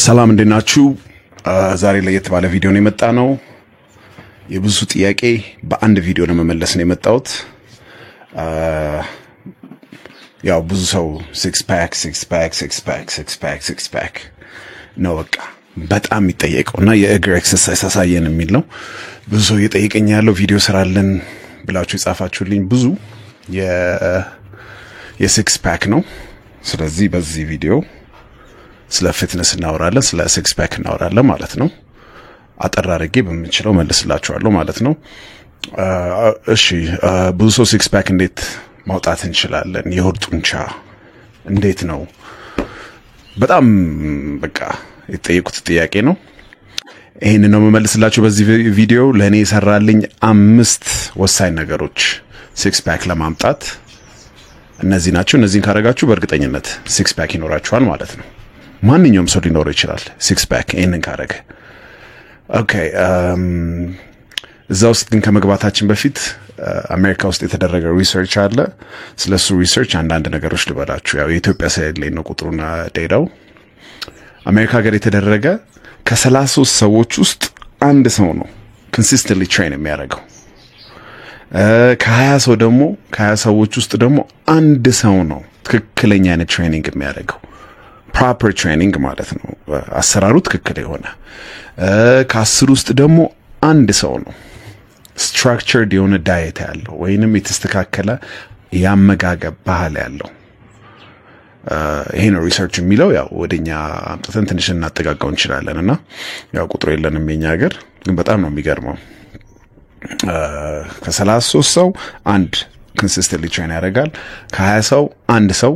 ሰላም እንደናችሁ ዛሬ ለየት ባለ ቪዲዮ ነው የመጣ ነው የብዙ ጥያቄ በአንድ ቪዲዮ ለመመለስ ነው የመጣሁት ያው ብዙ ሰው 6 pack ነው በቃ በጣም ይጠየቀውና የእግር ኤክሰርሳይዝ አሳየን የሚል ነው ብዙ ሰው እየጠየቀኝ ያለው ቪዲዮ ስራለን ብላችሁ ጻፋችሁልኝ ብዙ የ6 pack ነው ስለዚህ በዚህ ቪዲዮ ስለ ፊትነስ እናወራለን ስለ 6 pack እናወራለን ማለት ነው አጠራርጌ በመንችለው መልስላችኋለሁ ማለት ነው እሺ ብዙ ሰው 6 pack እንዴት ማውጣት እንችላለን የሆድ ጡንቻ እንዴት ነው በጣም በቃ የተጠየቁት ጥያቄ ነው ይሄንን ነው መመልስላችሁ በዚህ ቪዲዮ ለኔ ይሰራልኝ 5 ወሳኝ ነገሮች 6 pack ለማምጣት እነዚህ ናቸው እነዚህን ካረጋችሁ በእርግጠኝነት 6 pack ይኖራችኋል ማለት ነው ማንኛውም ሰው ሊኖር ይችላል 6 pack ይሄንን ካረገ ኦኬ እዛው ውስጥ ግን ከመግባታችን በፊት አሜሪካ ውስጥ የተደረገ ሪሰርች አለ ስለሱ ሪሰርች አንዳንድ ነገሮች ልበላችሁ ያው የኢትዮጵያ ሳይድ ላይ ነው ቁጥሩና ዴታው አሜሪካ ሀገር የተደረገ ከ33 ሰዎች ውስጥ አንድ ሰው ነው ኮንሲስተንትሊ ትሬን የሚያደርገው ከ20 ሰው ደግሞ ከ20 ሰዎች ውስጥ ደግሞ አንድ ሰው ነው ትክክለኛ አይነት ትሬኒንግ የሚያደርገው proper training ማለት ነው አሰራሩ ትክክል የሆነ ከ10 ውስጥ ደግሞ አንድ ሰው ነው structured የሆነ ዳይት ያለው ወይንም የተስተካከለ ያመጋገብ ባህል ያለው ይሄ ነው ሪሰርች የሚለው ያው ወደኛ አምጥተን ትንሽ እናጠጋጋው እንችላለንና ያው ቁጥሩ የለንም የኛ ሀገር ግን በጣም ነው የሚገርመው ከ33 ሰው አንድ consistently train ያደርጋል ከ20 ሰው አንድ ሰው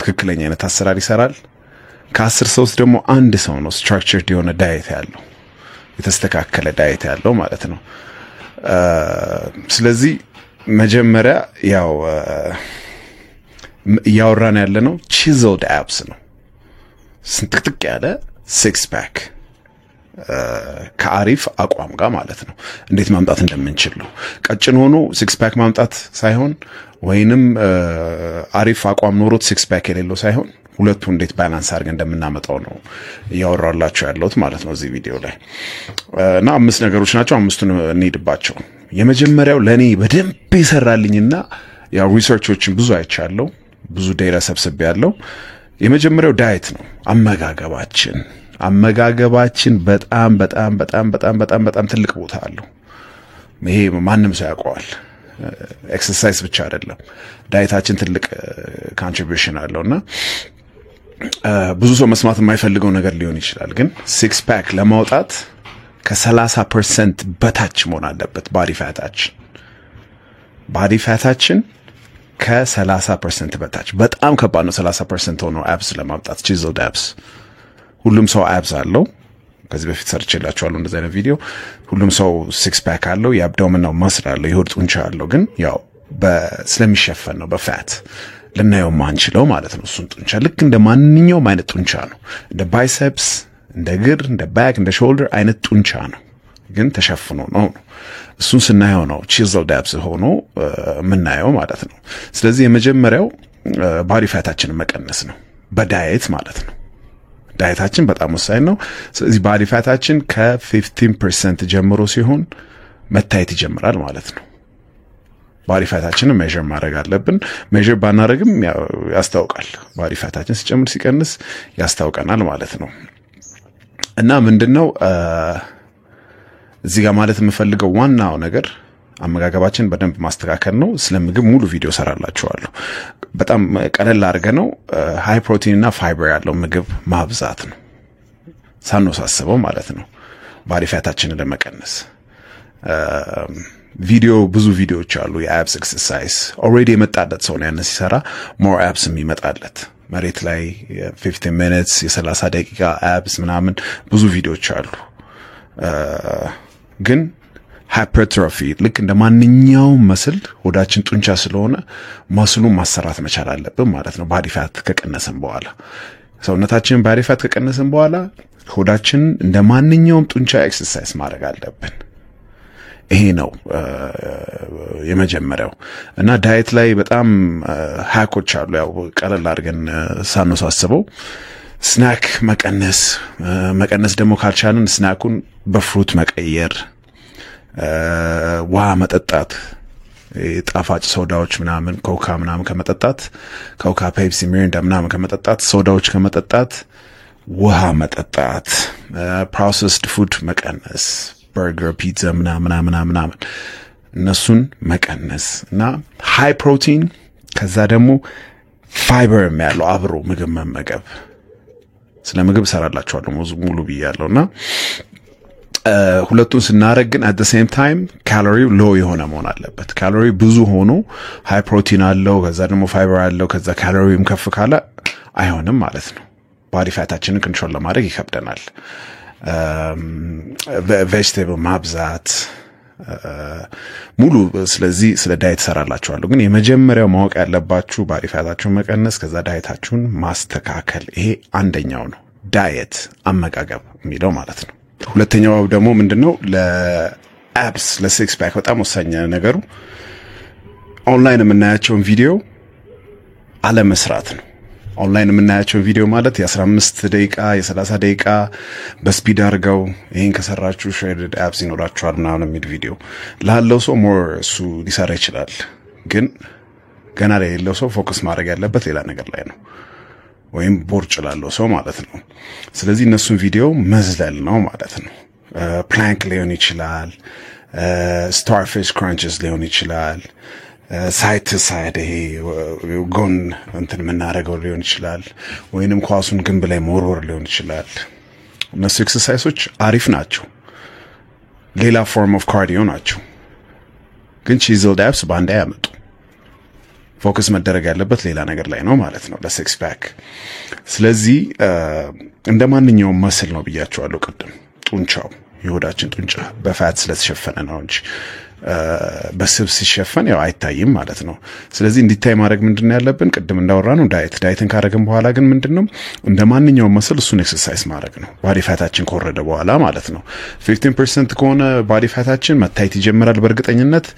ትክክለኛ አይነት አሰራር ይሰራል ከ10 ሰው ደግሞ አንድ ሰው ነው structured የሆነ ዳይት ያለው የተስተካከለ ዳይት ያለው ማለት ነው ስለዚህ መጀመሪያ ያው ያወራን ያለነው chiseled abs ነው ስንጥቅጥቅ ያለ 6 pack ከአሪፍ አቋም ጋር ማለት ነው እንዴት ማምጣት እንደምንችል ነው ቀጭን ሆኖ 6 pack ማምጣት ሳይሆን ወይንም አሪፍ አቋም ኖሮት 6 pack የሌለው ሳይሆን ሁለቱ እንዴት ባላንስ አድርገን እንደምናመጣው ነው ያወራላችሁ ያለሁት ማለት ነው እዚህ ቪዲዮ ላይ እና 5 ነገሮች ናቸው አምስቱን እንሄድባቸው የመጀመሪያው ለኔ በደንብ ይሰራልኝና ያው ሪሰርቾችን ብዙ አይቻለሁ ብዙ ዴታ ሰብስቤያለሁ የመጀመሪያው ዳይት ነው አመጋገባችን በጣም ትልቅ ቦታ አለው ይሄ ማንንም ሰው ያውቀዋል ኤክሰርሳይዝ ብቻ አይደለም ዳይታችን ትልቅ ኮንትሪቢዩሽን አለውና ብዙ ሰው መስማት የማይፈልገው ነገር ሊሆን ይችላል ግን 6 pack ለማውጣት ከ30% በታች መሆን አለበት ባዲ ፋታችን ከ30% በታች በጣም ከባድ ነው 30% ሆኖ abs ለማውጣት chiseled abs ሁሉም ሰው abs አለው ከዚህ በፊት ሰርችላችኋለሁ እንደዛ አይነት ቪዲዮ ሁሉም ሰው 6 pack አለው የአብዶሚናል መስል አለው የሆድ ጡንቻ አለው ግን ያው ስለሚሸፈን ነው በፋት ለናየው ማንችለው ማለት ነው እሱን ጡንቻ ልክ እንደ ማንኛውም አይነት ጡንቻ ነው እንደ ባይሰፕስ እንደ እግር እንደ ባክ እንደ ሾልደር አይነት ጡንቻ ነው ግን ተሸፍኖ ነው እሱን ስናየው ነው chiseled abs ሆኖ ምናየው ማለት ነው ስለዚህ የመጀመሪያው ባዲ ፋታችንን መቀነስ ነው በዳይት ማለት ነው ዳይታችን በጣም ወሳኝ ነው ስለዚህ ባዲ ፋታችን ከ15% ጀምሮ ሲሆን መታየት ይጀምራል ማለት ነው ባዲ ፋታችንን ሜዠር ማድረግ አለብን ሜዠር ባናረግም ያስታውቃል ባዲ ፋታችን ሲጨምር ሲቀንስ ያስታውቀናል ማለት ነው እና ምንድነው እዚህ ጋር ማለት የምፈልገው ዋናው ነገር አመጋገባችን በደንብ ማስተካከል ነው ስለምግብ ሙሉ ቪዲዮ ሰራላችኋለሁ በጣም ቀለል አድርገ ነው ሃይ ፕሮቲን እና ፋይበር ያለው ምግብ ማብዛት ነው ሳንወሳስበው ማለት ነው ባዲ ፋታችንን ለመቀነስ ብዙ ቪዲዮዎች አሉ የአብስ ኤክሰርሳይዝ ኦሬዲ የመጣለት ሰው ነው ያንን ሲሰራ ሞር አብስ የሚመጣለት መሬት ላይ 15 minutes የ30 ደቂቃ አብስ ምናምን ብዙ ቪዲዮዎች አሉ ግን hypertrophy ልክ እንደ ማንኛውም መስል ሆዳችን ጡንቻ ስለሆነ መስሉን ማሰራት መቻል አለብን ማለት ነው ባዲ ፋት ከቀነሰን በኋላ ሰውነታችን ባዲ ፋት ከቀነሰን በኋላ ሆዳችን እንደ ማንኛውም ጡንቻ ኤክሰርሳይዝ ማድረግ አለብን ይሄ ነው የመጀመሪያው። እና ዳይት ላይ በጣም ሃኮች አሉ። ያው ቀለል አድርገን ሳንሳስበው ስናክ መቀነስ ደግሞ ካልቻልን ስናኩን በፍሩት መቀየር፣ ውሃ መጠጣት፣ ጣፋጭ ሶዳዎች ምናምን ኮካ ምናምን ከመጠጣት ኮካ፣ ፔፕሲ፣ ሚሪንዳ ምናምን ከመጠጣት ሶዳዎች ከመጠጣት ውሃ መጠጣት፣ ፕሮሰስድ ፉድ መቀነስ፣ በርገር፣ ፒዛ ምናምን እነሱን መቀነስ እና ሃይ ፕሮቲን ከዛ ደግሞ ፋይበር ያለው አብሮ ምግብ መመገብ። ስለ ምግብ ሰራላችኋለሁ ሙሉ ብያለሁና ሁለቱን ስናረግ ግን at the same time ካሎሪው ሎ የሆነ መሆን አለበት። ካሎሪ ብዙ ሆኖ ሃይ ፕሮቲን አለው ከዛ ደግሞ ፋይበር አለው ከዛ ካሎሪውም ከፍ ካለ አይሆንም ማለት ነው። ባዲ ፋታችንን ኮንትሮል ለማድረግ ይከብደናል። ቬጅቴብል ማብዛት ሙሉ ስለዚህ ስለ ዳይት ሰራላችኋለሁ። ግን የመጀመሪያው ማወቅ ያለባችሁ ባዲ ፋታችሁን መቀነስ ከዛ ዳይታችሁን ማስተካከል። ይሄ አንደኛው ነው ዳይት አመጋገብ የሚለው ማለት ነው። ሁለተኛው ደግሞ ምንድነው ለአፕስ ለሲክስ ፓክ በጣም ወሳኝ ነገሩ ኦንላይን የምናያቸውን ቪዲዮ አለመስራት ነው። ኦንላይን የምናያቸው ቪዲዮ ማለት የ15 ደቂቃ የ30 ደቂቃ በስፒድ አድርገው ይሄን ከሰራችሁ ሼርድ አፕስ ይኖራችኋል ምናምን የሚል ቪዲዮ ላለው ሰው ሞር እሱ ሊሰራ ይችላል። ግን ገና ላይ ያለው ሰው ፎከስ ማድረግ ያለበት ሌላ ነገር ላይ ነው፣ ወይም ቦርጭ ላለው ሰው ማለት ነው። ስለዚህ እነሱን ቪዲዮ መዝለል ነው ማለት ነው። ፕላንክ ሊሆን ይችላል፣ ስታርፊሽ ክራንችስ ሊሆን ይችላል፣ ሳይድ ቱ ሳይድ ይሄ ጎን እንትን የምናደርገው ሊሆን ይችላል፣ ወይንም ኳሱን ግንብ ላይ መወርወር ሊሆን ይችላል። እነሱ ኤክሰርሳይሶች አሪፍ ናቸው፣ ሌላ ፎርም ኦፍ ካርዲዮ ናቸው። ግን ቺዝልድ አፕስ ባንዳ ያመጡ ፎከስ መደረግ ያለበት ሌላ ነገር ላይ ነው ማለት ነው ለሲክስ ፓክ። ስለዚህ እንደማንኛውም መስል ነው ብያቸዋለሁ ቅድም። ጡንቻው የሆዳችን ጡንቻ በፋት ስለተሸፈነ ነው እንጂ በስብ ሲሸፈን ያው አይታይም ማለት ነው። ስለዚህ እንዲታይ ማድረግ ምንድነው ያለብን? ቅድም እንዳወራነው ዳይትን ካደረግን በኋላ ግን ምንድነው እንደማንኛውም መስል እሱን ኤክሰርሳይዝ ማድረግ ነው። ባዲ ፋታችን ከወረደ በኋላ ማለት ነው። 15% ከሆነ ባዲ ፋታችን መታየት ይጀምራል በእርግጠኝነት።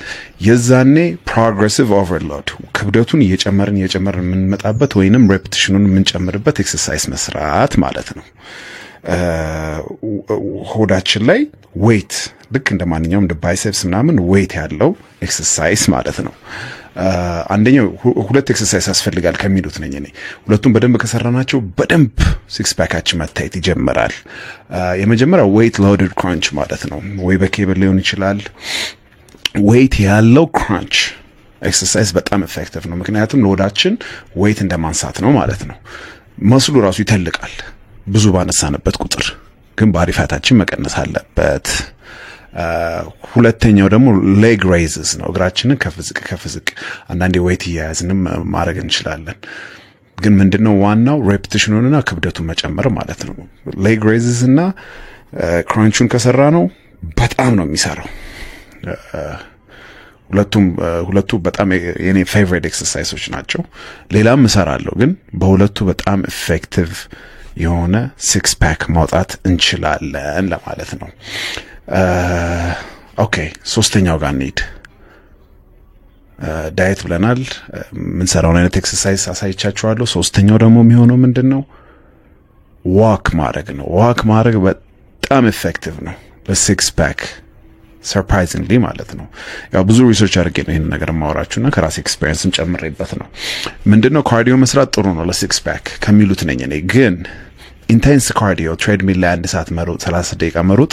የዛኔ ፕሮግሬሲቭ ኦቨርሎድ ክብደቱን እየጨመርን የምንመጣበት ወይንም ሬፒቲሽኑን የምንጨምርበት ኤክሰርሳይዝ መስራት ማለት ነው። ሆዳችን ላይ ዌይት ልክ እንደማንኛውም እንደ ባይሴፕስ ምናምን ዌይት ያለው ኤክሰርሳይዝ ማለት ነው። አንደኛው ሁለት ኤክሰርሳይዝ ያስፈልጋል ከሚሉት ነኝ እኔ። ሁለቱም በደንብ ከሰራናቸው በደንብ ሲክስ ፓካችን መታየት ይጀምራል። የመጀመሪያው ዌይት ሎድድ ክራንች ማለት ነው። ወይ በኬብል ሊሆን ይችላል። ዌይት ያለው ክራንች ኤክሰርሳይዝ በጣም ኤፌክቲቭ ነው። ምክንያቱም ለሆዳችን ዌይት እንደማንሳት ነው ማለት ነው። መስሉ ራሱ ይተልቃል ብዙ ባነሳንበት ቁጥር። ግን ባዲ ፋታችን መቀነስ አለበት። ሁለተኛው ደግሞ ሌግ ሬይዝስ ነው። እግራችንን ከፍ ዝቅ አንዳንዴ ዌይት እያያዝንም ማድረግ እንችላለን። ግን ምንድነው ዋናው ሬፒቲሽኑንና ክብደቱን መጨመር ማለት ነው። ሌግ ሬይዝስ እና ክራንቹን ከሰራ ነው በጣም ነው የሚሰራው። ሁለቱ በጣም የኔ ፌቨሪት ኤክሰርሳይሶች ናቸው። ሌላም እሰራለሁ፣ ግን በሁለቱ በጣም ኤፌክቲቭ የሆነ ሲክስ ፓክ ማውጣት እንችላለን ለማለት ነው። ኦኬ ሶስተኛው ጋር እንሂድ። ዳይት ብለናል። ምንሰራውን አይነት ኤክሰርሳይዝ አሳይቻችኋለሁ። ሶስተኛው ደግሞ የሚሆነው ምንድነው? ዋክ ማድረግ ነው። ዋክ ማድረግ በጣም ኤፌክቲቭ ነው ለሲክስ ፓክ ሰርፕራይዚንግሊ ማለት ነው። ያው ብዙ ሪሰርች አድርጌ ነው ይሄን ነገር ማወራችሁና ከራሴ ኤክስፒሪየንስም ጨምሬበት ነው። ምንድነው ካርዲዮ መስራት ጥሩ ነው ለሲክስ ፓክ ከሚሉት ነኝ እኔ። ግን ኢንቴንስ ካርዲዮ ትሬድሚል ላይ 1 ሰዓት መሮጥ 30 ደቂቃ መሮጥ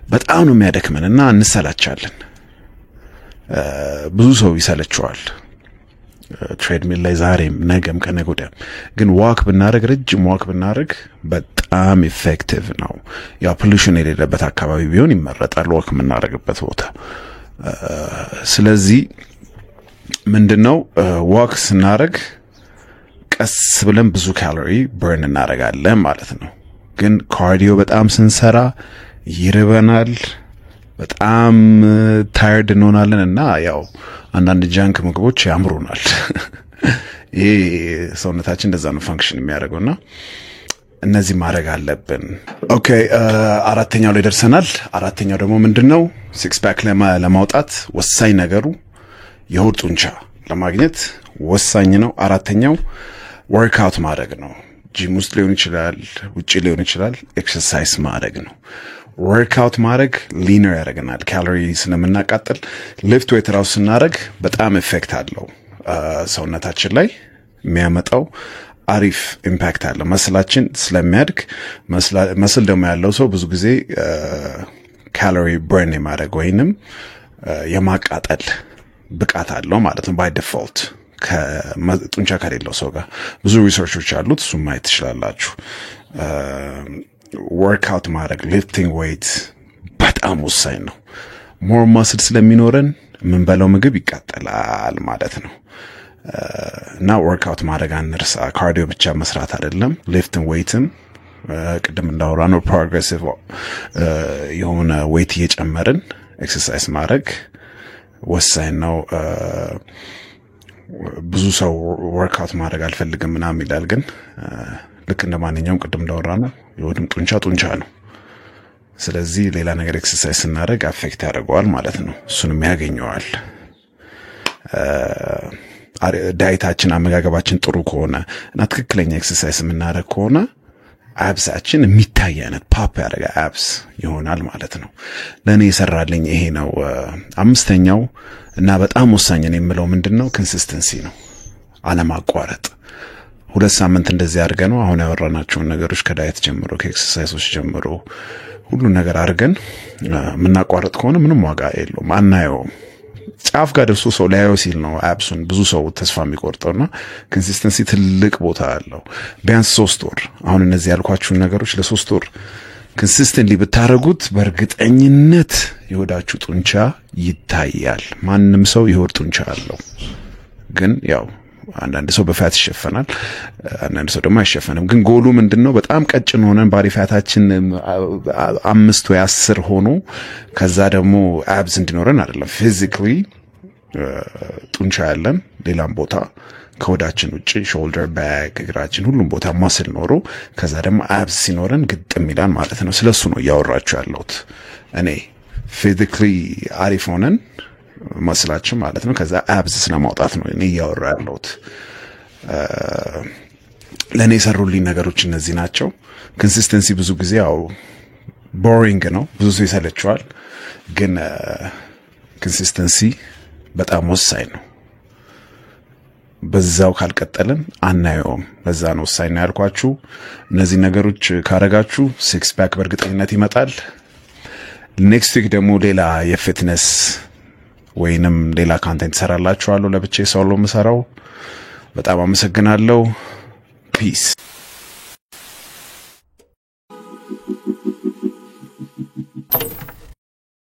በጣም ነው የሚያደክመንና እንሰላቻለን። ብዙ ሰው ይሰለቸዋል ትሬድሚል ላይ ዛሬም ነገም ከነገ ወዲያም። ግን ዋክ ብናረግ ረጅም ዋክ ብናረግ በጣም ኢፌክቲቭ ነው። ያው ፖሉሽን የሌለበት አካባቢ ቢሆን ይመረጣል ዋክ የምናረግበት ቦታ። ስለዚህ ምንድነው ዋክ ስናረግ ቀስ ብለን ብዙ ካሎሪ በርን እናረጋለን ማለት ነው። ግን ካርዲዮ በጣም ስንሰራ ይርበናል፣ በጣም ታየርድ እንሆናለን እና ያው አንዳንድ ጃንክ ምግቦች ያምሩናል። ይሄ ሰውነታችን እንደዛ ነው ፋንክሽን የሚያደርገውና እነዚህ ማድረግ አለብን። ኦኬ አራተኛው ላይ ደርሰናል። አራተኛው ደግሞ ምንድነው? ሲክስ ፓክ ለማውጣት ወሳኝ ነገሩ የሆድ ጡንቻ ለማግኘት ወሳኝ ነው። አራተኛው ወርክአውት ማድረግ ነው። ጂም ውስጥ ሊሆን ይችላል፣ ውጪ ሊሆን ይችላል። ኤክሰርሳይዝ ማድረግ ነው። ወርክአውት ማድረግ ሊነር ያደርገናል። ካሎሪ ስለምናቃጥል ሊፍት ዌት ራሱ ስናደርግ በጣም ኢፌክት አለው ሰውነታችን ላይ የሚያመጣው አሪፍ ኢምፓክት አለ። መስላችን ስለሚያድግ መስል ደግሞ ያለው ሰው ብዙ ጊዜ ካሎሪ በርን የማድረግ ወይንም የማቃጠል ብቃት አለው ማለት ነው ባይ ዲፎልት ከጡንቻ ከሌለው ሰው ጋር ብዙ ሪሰርቾች አሉት። እሱም ማየት ትችላላችሁ። ወርክአውት ማድረግ ሊፍቲንግ ዌይት በጣም ወሳኝ ነው። ሞር ማስል ስለሚኖረን የምንበላው ምግብ ይቃጠላል ማለት ነው። እና ወርክአውት ማድረግ አንርሳ። ካርዲዮ ብቻ መስራት አይደለም፣ ሊፍቲንግ ዌይትም ቅድም እንዳወራነው ፕሮግሬሲቭ የሆነ ዌይት እየጨመርን ኤክሰርሳይዝ ማድረግ ወሳኝ ነው። ብዙ ሰው ወርክአውት ማድረግ አልፈልግም ምናምን ይላል። ግን ልክ እንደማንኛውም ቅድም እንዳወራነው የሆድም ጡንቻ ነው። ስለዚህ ሌላ ነገር ኤክሰርሳይዝ ስናደርግ አፌክት ያደርገዋል ማለት ነው። እሱንም ያገኘዋል። ዳይታችን አመጋገባችን ጥሩ ከሆነ እና ትክክለኛ ኤክሰርሳይዝ የምናደርግ ከሆነ አብሳችን የሚታይ አይነት ፓፕ ያደረገ አብስ ይሆናል ማለት ነው። ለኔ የሰራልኝ ይሄ ነው። አምስተኛው እና በጣም ወሳኝ ነው የምለው ምንድነው? ኮንሲስተንሲ ነው። አለማቋረጥ 2 ሳምንት እንደዚህ አድርገን ነው አሁን ያወራናቸውን ነገሮች ከዳይት ጀምሮ ከኤክሰርሳይዞች ጀምሮ ሁሉ ነገር አድርገን የምናቋረጥ ከሆነ ምንም ዋጋ የለውም፣ አናየውም። ጫፍ ጋር ደርሶ ሰው ሊያየው ሲል ነው አብሱን ብዙ ሰው ተስፋ የሚቆርጠውና ኮንሲስተንሲ ትልቅ ቦታ አለው። ቢያንስ 3 ወር አሁን እነዚህ ያልኳችሁን ነገሮች ለ3 ወር ኮንሲስተንትሊ ብታረጉት በእርግጠኝነት የሆዳችሁ ጡንቻ ይታያል። ማንም ሰው የሆድ ጡንቻ አለው። ግን ያው አንዳንድ ሰው በፋት ይሸፈናል፣ አንዳንድ ሰው ደግሞ አይሸፈንም። ግን ጎሉ ምንድነው? በጣም ቀጭን ሆነን ባዲ ፋታችን 5 ወይ 10 ሆኖ ከዛ ደግሞ አብስ እንዲኖረን አይደለም። ፊዚካሊ ጡንቻ ያለን ሌላም ቦታ ከሆዳችን ውጪ ሾልደር፣ ባክ፣ እግራችን ሁሉም ቦታ ማስል ኖሮ ከዛ ደግሞ አብስ ሲኖረን ግጥም ይላል ማለት ነው። ስለሱ ነው እያወራችሁ ያለሁት እኔ። ፊዚካሊ አሪፍ ሆነን መስላችን ማለት ነው። ከዛ አብስ ስለማውጣት ነው እኔ እያወራ ያለሁት። ለኔ የሰሩልኝ ነገሮች እነዚህ ናቸው። ኮንሲስተንሲ ብዙ ጊዜ ያው ቦሪንግ ነው፣ ብዙ ሰው ይሰለችዋል። ግን ኮንሲስተንሲ በጣም ወሳኝ ነው። በዛው ካልቀጠልን አናየውም። በዛ ነው ወሳኝ ነው ያልኳችሁ። እነዚህ ነገሮች ካረጋችሁ ሲክስ ፓክ በእርግጠኝነት ይመጣል። ኔክስት ዊክ ደግሞ ሌላ የፊትነስ ወይንም ሌላ ካንቴንት ሰራላችኋለሁ። ለብቻዬ ሶሎ ምሰራው። በጣም አመሰግናለሁ። ፒስ